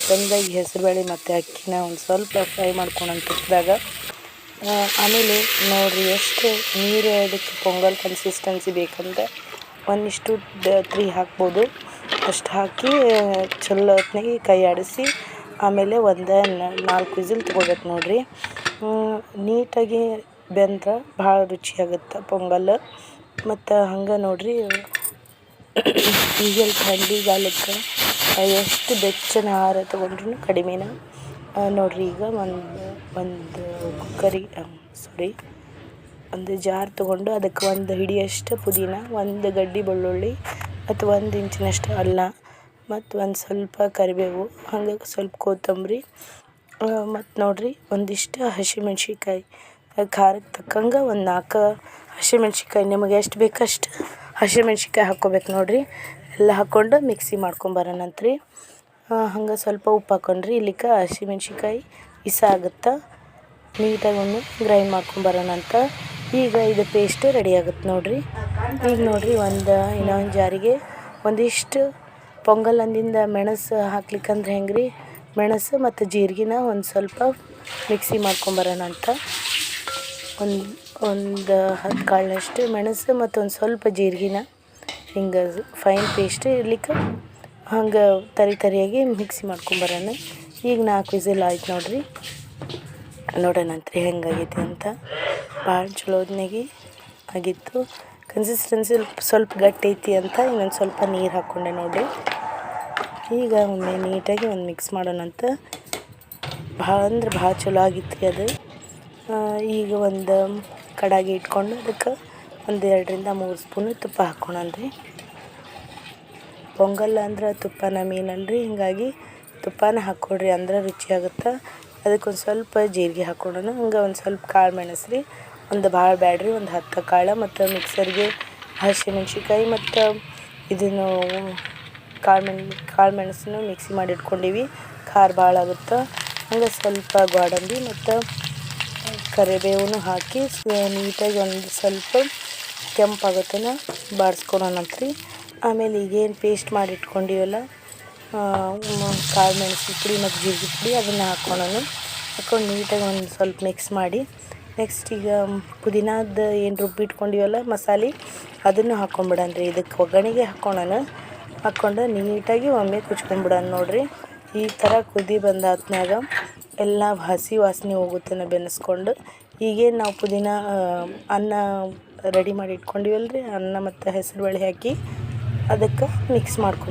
ಚೆಂದಾಗಿ ಹೆಸರುಬೇಳೆ ಮತ್ತು ಅಕ್ಕಿನ ಒಂದು ಸ್ವಲ್ಪ ಫ್ರೈ ಮಾಡ್ಕೊಳೋಣ ತುಪ್ಪದಾಗ. ಆಮೇಲೆ ನೋಡಿರಿ ಎಷ್ಟು ನೀರು ಅದಕ್ಕೆ ಪೊಂಗಲ್ ಕನ್ಸಿಸ್ಟೆನ್ಸಿ ಬೇಕಂದ್ರೆ 1:3 ಹಾಕ್ಬೋದು. ಅಷ್ಟು ಹಾಕಿ ಚಲೋ ಹೊತ್ನಾಗೆ ಕೈ ಆಡಿಸಿ ಆಮೇಲೆ ಒಂದು 4 ವಿಸಿಲ್ ತೊಗೋಬೇಕು ನೋಡಿರಿ. ನೀಟಾಗಿ ಬೆಂದ್ರೆ ಭಾಳ ರುಚಿಯಾಗುತ್ತೆ ಪೊಂಗಲ್. ಮತ್ತು ಹಂಗೆ ನೋಡಿರಿ ಈಗೆಲ್ಲ ಥಂಡಿಗಾಲಕ್ಕೆ ಎಷ್ಟು ಬೆಚ್ಚನೆ ಆಹಾರ ತೊಗೊಂಡ್ರೂ ಕಡಿಮೆನ. ನೋಡಿರಿ ಈಗ ಒಂದು ಒಂದು ಜಾರ್ ತೊಗೊಂಡು ಅದಕ್ಕೆ ಒಂದು ಹಿಡಿಯಷ್ಟು ಪುದೀನ, ಒಂದು ಗಡ್ಡೆ ಬೆಳ್ಳುಳ್ಳಿ ಮತ್ತು 1 ಇಂಚಿನಷ್ಟು ಅಲ್ಲ ಮತ್ತು ಒಂದು ಸ್ವಲ್ಪ ಕರಿಬೇವು, ಹಂಗೆ ಸ್ವಲ್ಪ ಕೊತ್ತಂಬರಿ ಮತ್ತು ನೋಡಿರಿ ಒಂದಿಷ್ಟು ಹಸಿಮೆಣ್ಸಿಕಾಯಿ, ಖಾರಕ್ಕೆ ತಕ್ಕಂಗೆ ಒಂದು 4 ಹಸಿಮೆಣ್ಸಿಕಾಯಿ, ನಿಮಗೆ ಎಷ್ಟು ಬೇಕಷ್ಟು ಹಸಿಮೆಣ್ಸಿಕಾಯಿ ಹಾಕ್ಕೋಬೇಕು ನೋಡಿರಿ. ಎಲ್ಲ ಹಾಕ್ಕೊಂಡು ಮಿಕ್ಸಿ ಮಾಡ್ಕೊಂಬರೋಣಂತ್ರಿ. ಹಂಗೆ ಸ್ವಲ್ಪ ಉಪ್ಪು ಹಾಕ್ಕೊಂಡ್ರಿ ಇಲ್ಲಿಕ್ಕೆ ಹಸಿಮೆಣ್ಸಿಕಾಯಿ ಆಗುತ್ತೆ. ನೀಟಾಗಿ ಒಮ್ಮೆ ಗ್ರೈಂಡ್ ಮಾಡ್ಕೊಂಬರೋಣಂತ. ಈಗ ಇದು ಪೇಸ್ಟ್ ರೆಡಿ ಆಗುತ್ತೆ ನೋಡಿರಿ. ಈಗ ನೋಡಿರಿ ಇನ್ನೊಂದು ಜಾರಿಗೆ ಒಂದಿಷ್ಟು ಪೊಂಗಲ್ ಅಂದಿಂದ ಮೆಣಸು ಹಾಕ್ಲಿಕ್ಕಂದ್ರೆ ಹೆಂಗೆ ರೀ, ಮೆಣಸು ಮತ್ತು ಜೀರಿಗೆನ ಒಂದು ಸ್ವಲ್ಪ ಮಿಕ್ಸಿ ಮಾಡ್ಕೊಂಬರೋಣಂತ. ಒಂದು 10 ಕಾಳಷ್ಟು ಮೆಣಸು ಮತ್ತು ಒಂದು ಸ್ವಲ್ಪ ಜೀರಿಗೆನ ಹಿಂಗೆ ಫೈನ್ ಪೇಸ್ಟ್ ಇರ್ಲಿಕ್ಕೆ ಹಂಗೆ ತರಿಯಾಗಿ ಮಿಕ್ಸಿ ಮಾಡ್ಕೊಂಬರೋಣ. ಈಗ 4 ವಿಸಿಲ್ ಆಯ್ತು ನೋಡಿರಿ. ನೋಡೋಣಂತ್ರಿ ಹೆಂಗಾಗೈತಿ ಅಂತ. ಭಾಳ ಚಲೋದ್ನಾಗಿ ಆಗಿತ್ತು. ಕನ್ಸಿಸ್ಟೆನ್ಸಿ ಸ್ವಲ್ಪ ಗಟ್ಟಿ ಐತಿ ಅಂತ ಇನ್ನೊಂದು ಸ್ವಲ್ಪ ನೀರು ಹಾಕ್ಕೊಂಡೆ ನೋಡಿರಿ. ಈಗ ಒಮ್ಮೆ ನೀಟಾಗಿ ಒಂದು ಮಿಕ್ಸ್ ಮಾಡೋಣಂತ. ಭಾಳ ಅಂದ್ರೆ ಭಾಳ ಚಲೋ ಆಗಿತ್ತು ರೀ ಅದು. ಈಗ ಒಂದು ಕಡಾಯಿ ಇಟ್ಕೊಂಡು ಅದಕ್ಕೆ 2-3 ಸ್ಪೂನು ತುಪ್ಪ ಹಾಕ್ಕೊಳನ್ರಿ. ಪೊಂಗಲ್ ಅಂದ್ರೆ ತುಪ್ಪನ ಮೇನಲ್ರಿ, ಹಿಂಗಾಗಿ ತುಪ್ಪನ ಹಾಕ್ಕೊಡ್ರಿ ಅಂದ್ರೆ ರುಚಿಯಾಗುತ್ತೆ. ಅದಕ್ಕೊಂದು ಸ್ವಲ್ಪ ಜೀರಿಗೆ ಹಾಕ್ಕೊಳ್ಳೋಣ. ಹಂಗೆ ಒಂದು ಸ್ವಲ್ಪ ಕಾಳು ಮೆಣಸು ರೀ, ಒಂದು ಭಾಳ ಬ್ಯಾಡ್ರಿ, ಒಂದು 10 ಕಾಳು ಮತ್ತು ಮಿಕ್ಸರ್ಗೆ ಹಸಿಮೆಣ್ಸಿಕಾಯಿ ಮತ್ತು ಇದನ್ನು ಕಾಳು ಮೆಣಸನ್ನು ಮಿಕ್ಸಿ ಮಾಡಿ ಇಟ್ಕೊಂಡೀವಿ. ಖಾರ ಭಾಳ ಆಗುತ್ತೆ. ಹಂಗೆ ಸ್ವಲ್ಪ ಗೋಡಂಬಿ ಮತ್ತು ಕರಿಬೇವನ್ನು ಹಾಕಿ ನೀಟಾಗಿ ಒಂದು ಸ್ವಲ್ಪ ಕೆಂಪಾಗೋತನ ಬಾಡಿಸ್ಕೊಳೋಣಂತ್ರಿ. ಆಮೇಲೆ ಈಗೇನು ಪೇಸ್ಟ್ ಮಾಡಿ ಇಟ್ಕೊಂಡಿವಲ್ಲ ಕಾಳು ಮೆಣಸಿನ ಪುಡಿ ಮತ್ತು ಜೀರಿಗೆ ಪುಡಿ ಅದನ್ನು ಹಾಕ್ಕೊಂಡು ನೀಟಾಗಿ ಒಂದು ಸ್ವಲ್ಪ ಮಿಕ್ಸ್ ಮಾಡಿ, ನೆಕ್ಸ್ಟ್ ಈಗ ಪುದೀನದ ಏನು ರುಬ್ಬಿಟ್ಕೊಂಡಿವಲ್ಲ ಮಸಾಲೆ ಅದನ್ನು ಹಾಕ್ಕೊಂಬಿಡೋಣ್ರಿ. ಇದಕ್ಕೆ ಒಗ್ಗರಣೆಗೆ ಹಾಕ್ಕೊಂಡು ನೀಟಾಗಿ ಒಮ್ಮೆ ಕುಚ್ಕೊಂಡ್ಬಿಡೋಣ ನೋಡಿರಿ. ಈ ಥರ ಕುದಿ ಬಂದಾದ್ಮ್ಯಾಗ ಎಲ್ಲ ಹಸಿ ವಾಸನೆ ಹೋಗುತ್ತನ ಬೆನೆಸ್ಕೊಂಡು ಈಗೇನು ನಾವು ಪುದೀನ ಅನ್ನ ರೆಡಿ ಮಾಡಿ ಇಟ್ಕೊಂಡಿವಲ್ಲ ರೀ, ಅನ್ನ ಮತ್ತು ಹೆಸರುಬೇಳೆ ಹಾಕಿ ಅದಕ್ಕೆ ಮಿಕ್ಸ್ ಮಾಡ್ಕೊಂಡು